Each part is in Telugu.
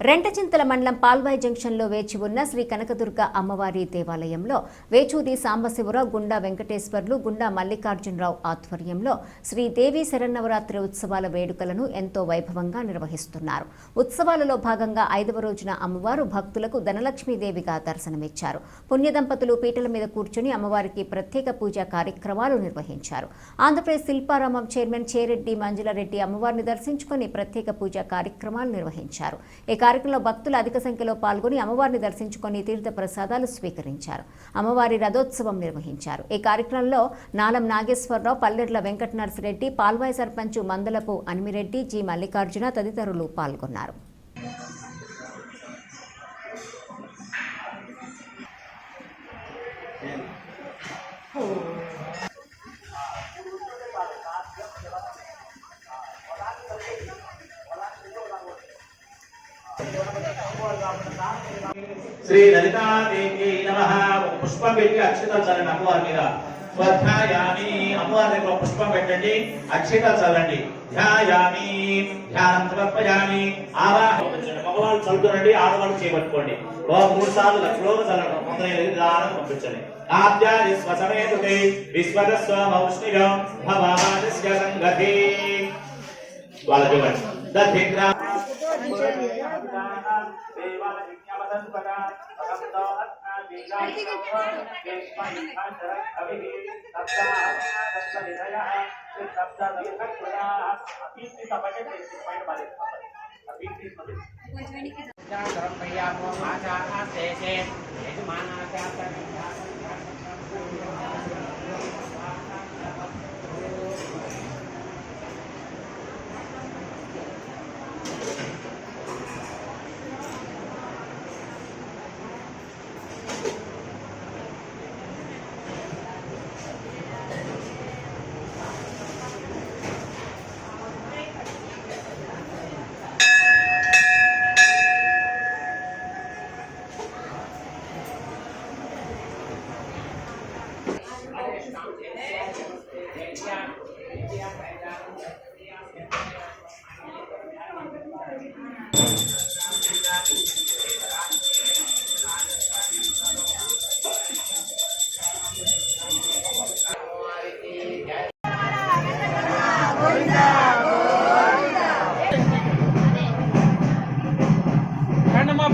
రెంటచింతల మండలం పాల్వాయి జంక్షన్లో వేచి ఉన్న శ్రీ కనకదుర్గ అమ్మవారి దేవాలయంలో వేచూరి సాంబశివరావు, గుండా వెంకటేశ్వర్లు, గుండా మల్లికార్జునరావు ఆధ్వర్యంలో శ్రీదేవి శరన్నవరాత్రి ఉత్సవాల వేడుకలను ఎంతో వైభవంగా నిర్వహిస్తున్నారు. ఉత్సవాలలో భాగంగా 5వ రోజున అమ్మవారు భక్తులకు ధనలక్ష్మీదేవిగా దర్శనమిచ్చారు. పుణ్యదంపతులు పీటల మీద కూర్చుని అమ్మవారికి ప్రత్యేక పూజా కార్యక్రమాలు నిర్వహించారు. ఆంధ్రప్రదేశ్ శిల్పారామం చైర్మన్ చేరెడ్డి మంజులారెడ్డి అమ్మవారిని దర్శించుకుని ప్రత్యేక పూజా కార్యక్రమాలు నిర్వహించారు. ఈ కార్యక్రమంలో భక్తులు అధిక సంఖ్యలో పాల్గొని అమ్మవారిని దర్శించుకుని తీర్థ ప్రసాదాలు స్వీకరించారు. అమ్మవారి రథోత్సవం నిర్వహించారు. ఈ కార్యక్రమంలో నాలం నాగేశ్వరరావు, పల్లెర్ల వెంకట నర్సిరెడ్డి, పాల్వాయి సర్పంచ్ మందలపు అనిమిరెడ్డి, జి మల్లికార్జున తదితరులు పాల్గొన్నారు. श्री ललिता देवी नमः पुष्पं पेट्टी अक्षतल चल्लंడి అమ్మవారి మీద స్వధ్యాయామి అమ్మవారి దగ్గర పుష్పం పెట్టండి అక్షతలు చల్లండి ధ్యాయామి ధ్యానం సమర్పయామి ఆవాహన మగవాళ్ళు చల్లుతుండండి ఆడవాళ్ళు చేపట్టుకోండి ఓ 3 సార్లు లక్షలోక చల్లడం మొదలైన దానం పంపించండి ఆప్యాయ స్వసమేతుతే విశ్వదస్వ మౌష్ణిగం భవామానస్య సంగతి వాళ్ళకి దధిగ్రా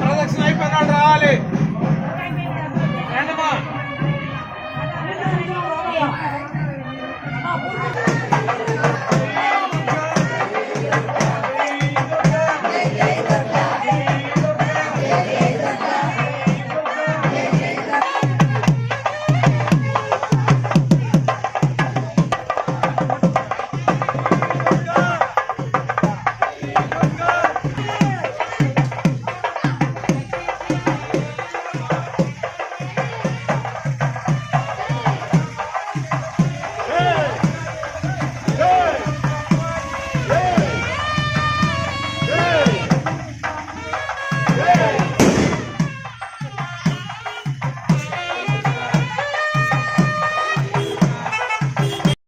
ప్రదక్షిణ అయిపోయినాడు రావాలి.